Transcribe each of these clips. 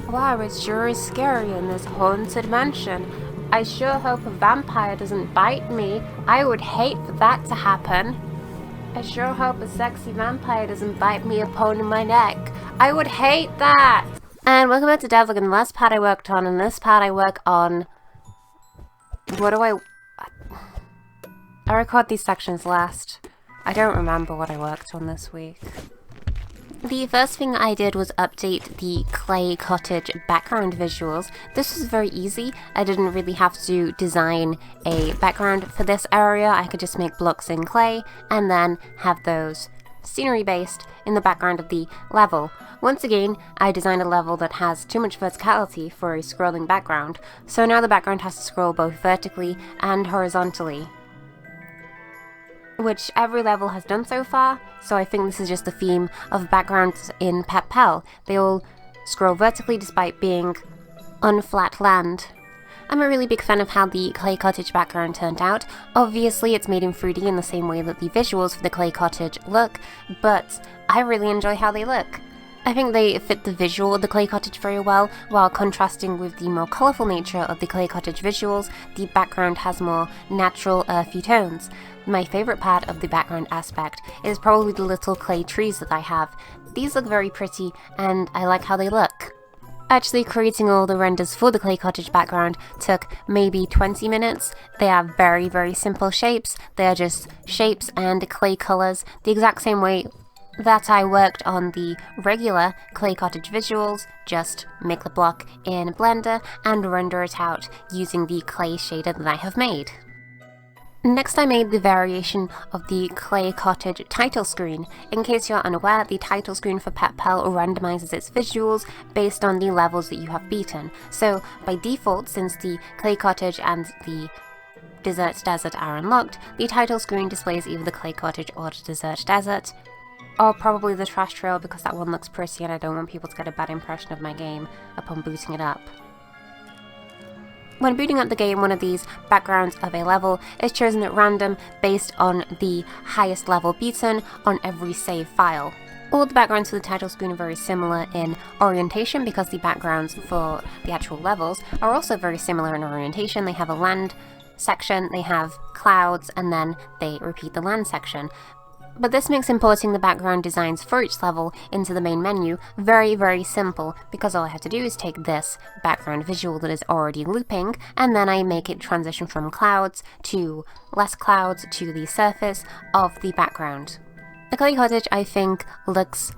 Wow, it sure is scary in this haunted mansion. I sure hope a vampire doesn't bite me. I would hate for that to happen. I sure hope a sexy vampire doesn't bite me upon my neck. I would hate that! And welcome back to Devlog. In the last part I worked on, and this part I work on... I record these sections last. I don't remember what I worked on this week. The first thing I did was update the clay cottage background visuals. This was very easy. I didn't really have to design a background for this area. I could just make blocks in clay and then have those scenery based in the background of the level. Once again, I designed a level that has too much verticality for a scrolling background, so now the background has to scroll both vertically and horizontally, which every level has done so far, so I think this is just the theme of backgrounds in Pep-Pel. They all scroll vertically despite being on flat land. I'm a really big fan of how the clay cottage background turned out. Obviously it's made in 3D in the same way that the visuals for the clay cottage look, but I really enjoy how they look. I think they fit the visual of the clay cottage very well, while contrasting with the more colourful nature of the clay cottage visuals. The background has more natural earthy tones. My favourite part of the background aspect is probably the little clay trees that I have. These look very pretty and I like how they look. Actually, creating all the renders for the clay cottage background took maybe 20 minutes. They are very, very simple shapes. They are just shapes and clay colours, the exact same way that I worked on the regular clay cottage visuals. Just make the block in Blender and render it out using the clay shader that I have made. Next I made the variation of the clay cottage title screen. In case you're unaware, the title screen for Pep-Pel randomizes its visuals based on the levels that you have beaten. So by default, since the clay cottage and the desert desert are unlocked, the title screen displays either the clay cottage or the desert desert, or probably the trash trail because that one looks pretty and I don't want people to get a bad impression of my game upon booting it up. When booting up the game, one of these backgrounds of a level is chosen at random based on the highest level beaten on every save file. All the backgrounds for the title screen are very similar in orientation because the backgrounds for the actual levels are also very similar in orientation. They have a land section, they have clouds, and then they repeat the land section. But this makes importing the background designs for each level into the main menu very, very simple, because all I have to do is take this background visual that is already looping, and then I make it transition from clouds to less clouds to the surface of the background. The clay cottage, I think, looks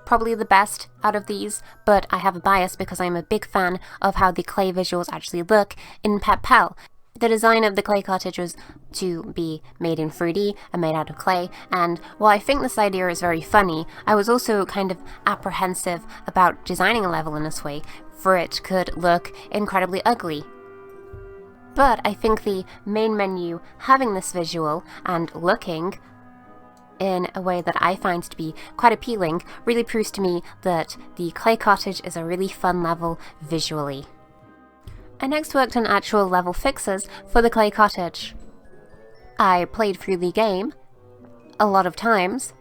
probably the best out of these, but I have a bias because I'm a big fan of how the clay visuals actually look in Pep-Pel. The design of the clay cottage was to be made in 3D and made out of clay, and while I think this idea is very funny, I was also kind of apprehensive about designing a level in this way, for it could look incredibly ugly. But I think the main menu having this visual and looking in a way that I find to be quite appealing really proves to me that the clay cottage is a really fun level visually. I next worked on actual level fixes for the clay cottage. I played through the game a lot of times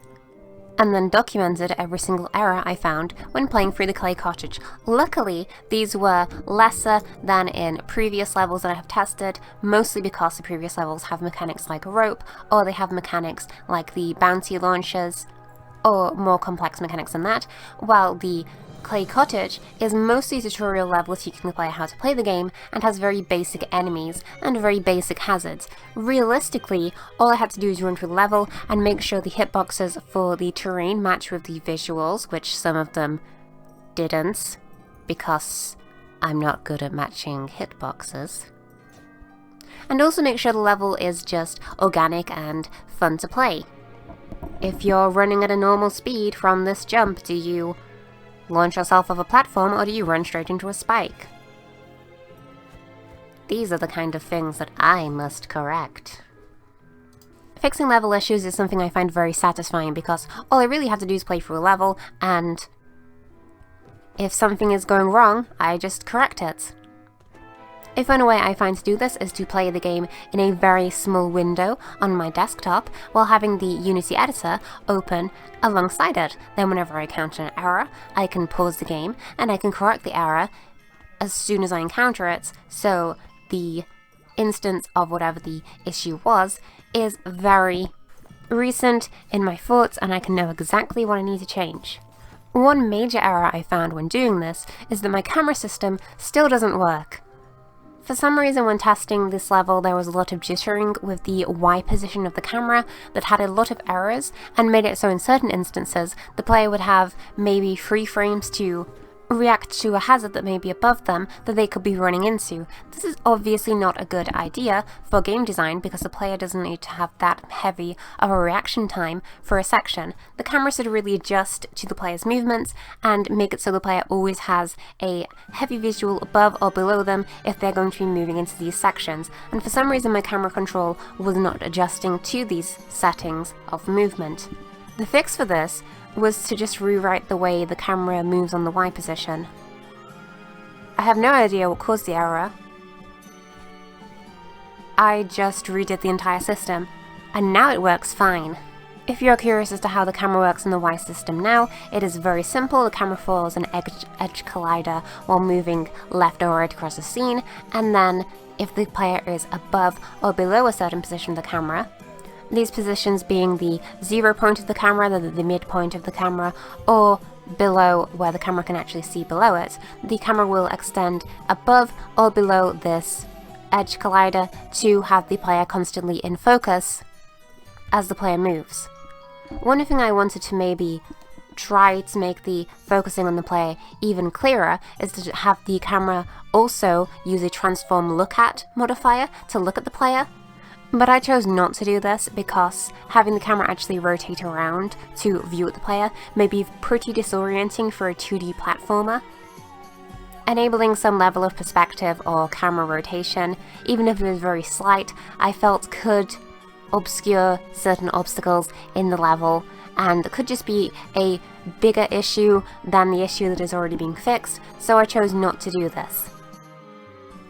and then documented every single error I found when playing through the clay cottage. Luckily, these were lesser than in previous levels that I have tested, mostly because the previous levels have mechanics like a rope, or they have mechanics like the bounty launchers, or more complex mechanics than that, while the clay cottage is mostly tutorial level teaching the player how to play the game and has very basic enemies and very basic hazards. Realistically, all I had to do is run through the level and make sure the hitboxes for the terrain match with the visuals, which some of them didn't, because I'm not good at matching hitboxes. And also make sure the level is just organic and fun to play. If you're running at a normal speed from this jump, do you launch yourself off a platform, or do you run straight into a spike? These are the kind of things that I must correct. Fixing level issues is something I find very satisfying because all I really have to do is play through a level, and if something is going wrong, I just correct it. A fun way I find to do this is to play the game in a very small window on my desktop while having the Unity editor open alongside it. Then whenever I encounter an error, I can pause the game and I can correct the error as soon as I encounter it, so the instance of whatever the issue was is very recent in my thoughts and I can know exactly what I need to change. One major error I found when doing this is that my camera system still doesn't work. For some reason when testing this level there was a lot of jittering with the Y position of the camera that had a lot of errors and made it so in certain instances the player would have maybe 3 frames to react to a hazard that may be above them that they could be running into. This is obviously not a good idea for game design because the player doesn't need to have that heavy of a reaction time for a section. The camera should really adjust to the player's movements and make it so the player always has a heavy visual above or below them if they're going to be moving into these sections. And for some reason my camera control was not adjusting to these settings of movement. The fix for this was to just rewrite the way the camera moves on the Y position. I have no idea what caused the error. I just redid the entire system, and now it works fine. If you're curious as to how the camera works in the Y system now, it is very simple. The camera follows an edge collider while moving left or right across the scene, and then if the player is above or below a certain position of the camera, these positions being the 0 point of the camera, the midpoint of the camera, or below where the camera can actually see below it, the camera will extend above or below this edge collider to have the player constantly in focus as the player moves. One thing I wanted to maybe try to make the focusing on the player even clearer is to have the camera also use a transform look at modifier to look at the player. But I chose not to do this because having the camera actually rotate around to view at the player may be pretty disorienting for a 2D platformer. Enabling some level of perspective or camera rotation, even if it was very slight, I felt could obscure certain obstacles in the level and could just be a bigger issue than the issue that is already being fixed, so I chose not to do this.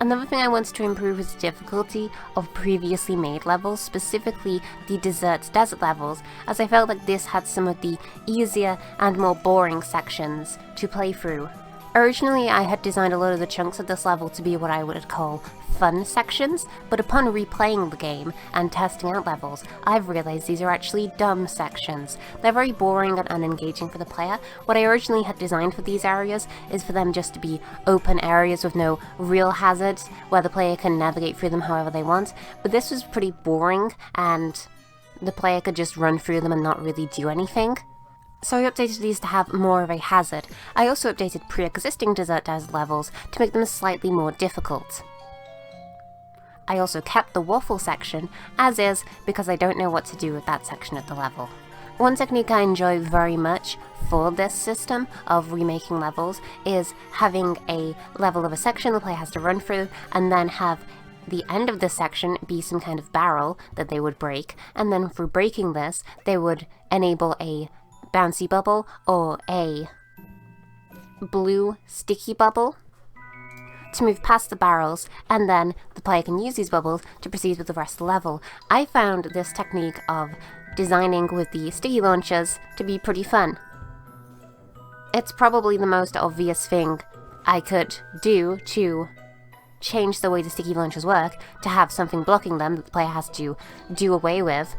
Another thing I wanted to improve is the difficulty of previously made levels, specifically the desert levels, as I felt like this had some of the easier and more boring sections to play through. Originally I had designed a lot of the chunks of this level to be what I would call fun sections, but upon replaying the game and testing out levels, I've realized these are actually dumb sections. They're very boring and unengaging for the player. What I originally had designed for these areas is for them just to be open areas with no real hazards, where the player can navigate through them however they want, but this was pretty boring and the player could just run through them and not really do anything. So I updated these to have more of a hazard. I also updated pre-existing desert levels to make them slightly more difficult. I also kept the waffle section as is because I don't know what to do with that section of the level. One technique I enjoy very much for this system of remaking levels is having a level of a section the player has to run through and then have the end of this section be some kind of barrel that they would break, and then through breaking this they would enable a bouncy bubble or a blue sticky bubble to move past the barrels, and then the player can use these bubbles to proceed with the rest of the level. I found this technique of designing with the sticky launchers to be pretty fun. It's probably the most obvious thing I could do to change the way the sticky launchers work, to have something blocking them that the player has to do away with,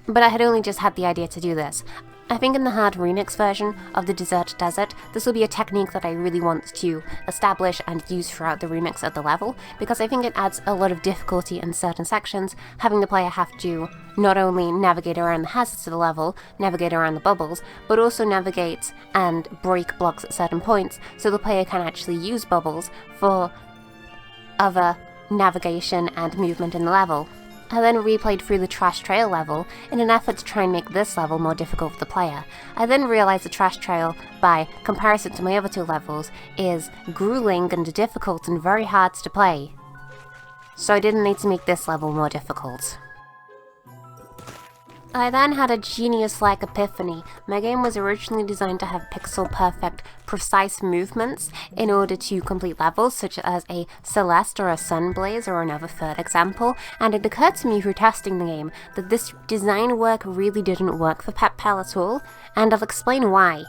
but I had only just had the idea to do this. I think in the hard remix version of the Desert, this will be a technique that I really want to establish and use throughout the remix of the level, because I think it adds a lot of difficulty in certain sections, having the player have to not only navigate around the hazards of the level, navigate around the bubbles, but also navigate and break blocks at certain points, so the player can actually use bubbles for other navigation and movement in the level. I then replayed through the Trash Trail level in an effort to try and make this level more difficult for the player. I then realised the Trash Trail, by comparison to my other two levels, is grueling and difficult and very hard to play. So I didn't need to make this level more difficult. I then had a genius-like epiphany. My game was originally designed to have pixel-perfect, precise movements in order to complete levels, such as a Celeste or a Sunblaze or another third example, and it occurred to me through testing the game that this design work really didn't work for Pep-Pel at all, and I'll explain why.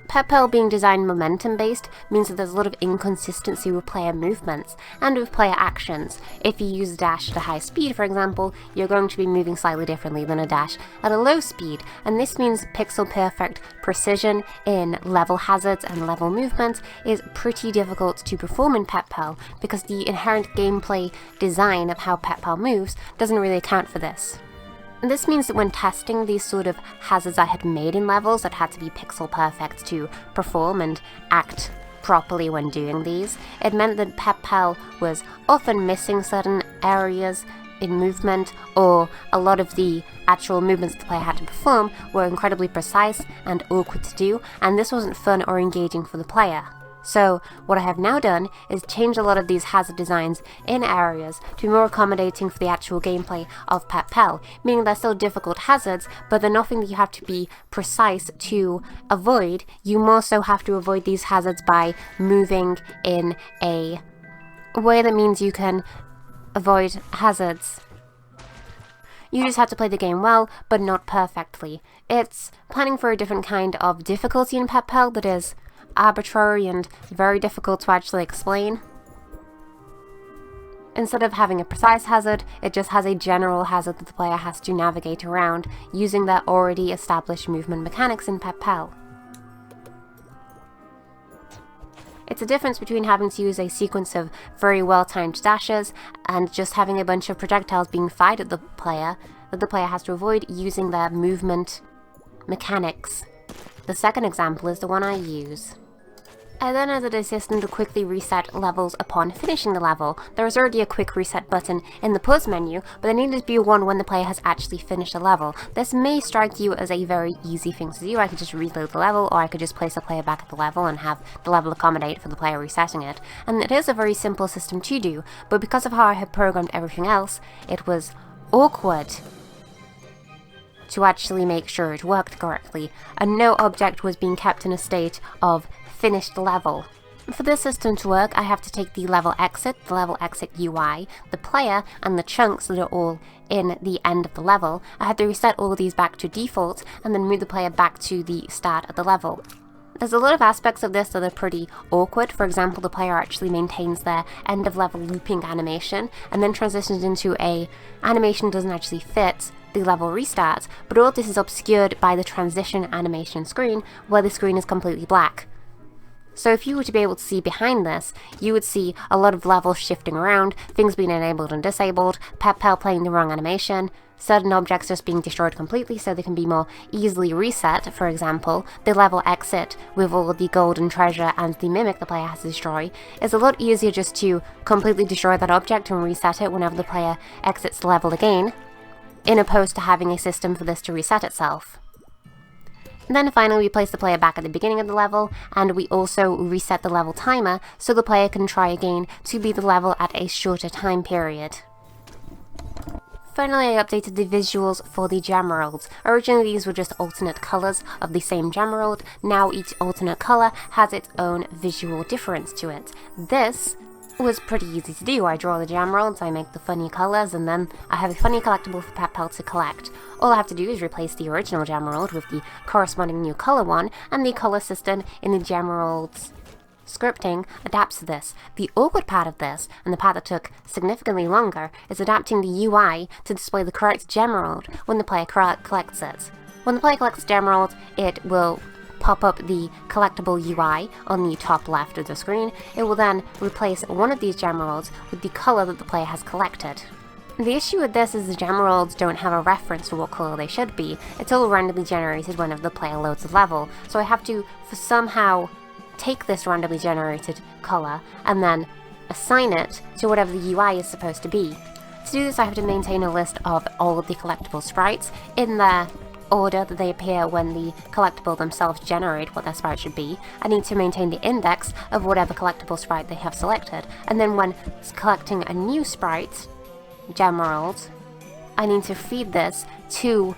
Pep-Pel being designed momentum-based means that there's a lot of inconsistency with player movements and with player actions. If you use a dash at a high speed, for example, you're going to be moving slightly differently than a dash at a low speed, and this means pixel-perfect precision in level hazards and level movement is pretty difficult to perform in Pep-Pel because the inherent gameplay design of how Pep-Pel moves doesn't really account for this. This means that when testing these sort of hazards I had made in levels that had to be pixel perfect to perform and act properly when doing these, it meant that Pep-Pel was often missing certain areas in movement, or a lot of the actual movements the player had to perform were incredibly precise and awkward to do, and this wasn't fun or engaging for the player. So what I have now done is change a lot of these hazard designs in areas to be more accommodating for the actual gameplay of Pep-Pel, meaning they're still difficult hazards, but they're nothing that you have to be precise to avoid. You more so have to avoid these hazards by moving in a way that means you can avoid hazards. You just have to play the game well, but not perfectly. It's planning for a different kind of difficulty in Pep-Pel that is arbitrary and very difficult to actually explain. Instead of having a precise hazard, it just has a general hazard that the player has to navigate around using their already established movement mechanics in Pep-Pel. It's a difference between having to use a sequence of very well-timed dashes and just having a bunch of projectiles being fired at the player that the player has to avoid using their movement mechanics. The second example is the one I use. I then added a system to quickly reset levels upon finishing the level. There is already a quick reset button in the pause menu, but there needed to be one when the player has actually finished a level. This may strike you as a very easy thing to do. I could just reload the level, or I could just place the player back at the level and have the level accommodate for the player resetting it. And it is a very simple system to do, but because of how I had programmed everything else, it was awkward to actually make sure it worked correctly, and no object was being kept in a state of finished level. For this system to work, I have to take the level exit UI, the player, and the chunks that are all in the end of the level. I had to reset all of these back to default, and then move the player back to the start of the level. There's a lot of aspects of this that are pretty awkward. For example, the player actually maintains their end of level looping animation, and then transitions into a animation that doesn't actually fit the level restart, but all of this is obscured by the transition animation screen, where the screen is completely black. So if you were to be able to see behind this, you would see a lot of levels shifting around, things being enabled and disabled, Pep-Pel playing the wrong animation, certain objects just being destroyed completely so they can be more easily reset. For example, the level exit with all the golden treasure and the mimic the player has to destroy is a lot easier just to completely destroy that object and reset it whenever the player exits the level again, in opposed to having a system for this to reset itself. And then finally we place the player back at the beginning of the level, and we also reset the level timer so the player can try again to beat the level at a shorter time period. Finally, I updated the visuals for the gemeralds. Originally these were just alternate colours of the same gemerald. Now each alternate colour has its own visual difference to it. This was pretty easy to do. I draw the gemeralds, I make the funny colours, and then I have a funny collectible for Pep-Pel to collect. All I have to do is replace the original gemerald with the corresponding new colour one, and the colour system in the gemerald's scripting adapts to this. The awkward part of this, and the part that took significantly longer, is adapting the UI to display the correct gemerald when the player collects it. When the player collects gemerald, it will pop up the collectible UI on the top left of the screen. It will then replace one of these gemeralds with the colour that the player has collected. The issue with this is the gemeralds don't have a reference to what colour they should be. It's all randomly generated whenever the player loads the level, so I have to somehow take this randomly generated colour and then assign it to whatever the UI is supposed to be. To do this, I have to maintain a list of all of the collectible sprites in their order that they appear when the collectible themselves generate what their sprite should be. I need to maintain the index of whatever collectible sprite they have selected, and then when collecting a new sprite, gemerald, I need to feed this to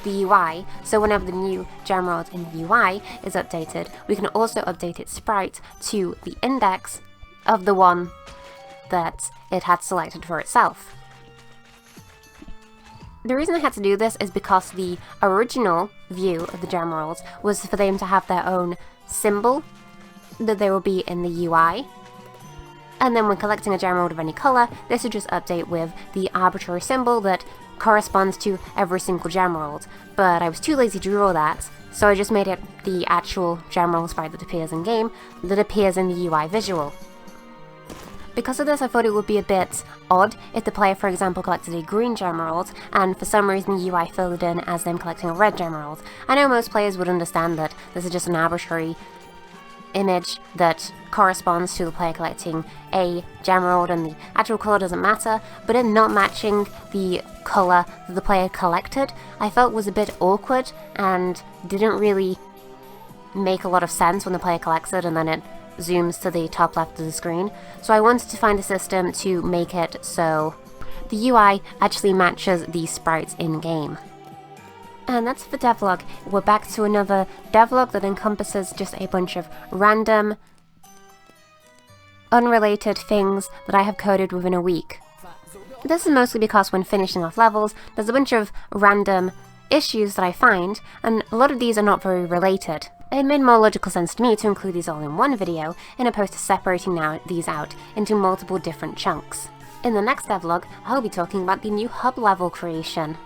the UI, so whenever the new gemerald in the UI is updated, we can also update its sprite to the index of the one that it had selected for itself. The reason I had to do this is because the original view of the gemeralds was for them to have their own symbol that they will be in the UI. And then when collecting a gemerald of any colour, this would just update with the arbitrary symbol that corresponds to every single gemerald. But I was too lazy to draw that, so I just made it the actual gemerald sprite that appears in game, that appears in the UI visual. Because of this, I thought it would be a bit odd if the player, for example, collected a green gemerald, and for some reason the UI filled it in as them collecting a red gemerald. I know most players would understand that this is just an arbitrary image that corresponds to the player collecting a gemerald and the actual colour doesn't matter, but it not matching the colour that the player collected, I felt was a bit awkward and didn't really make a lot of sense when the player collects it and then it zooms to the top left of the screen. So I wanted to find a system to make it so the UI actually matches the sprites in-game. And that's for devlog. We're back to another devlog that encompasses just a bunch of random, unrelated things that I have coded within a week. This is mostly because when finishing off levels, there's a bunch of random issues that I find, and a lot of these are not very related. It made more logical sense to me to include these all in one video, in opposed to separating these out into multiple different chunks. In the next devlog, I'll be talking about the new hub level creation.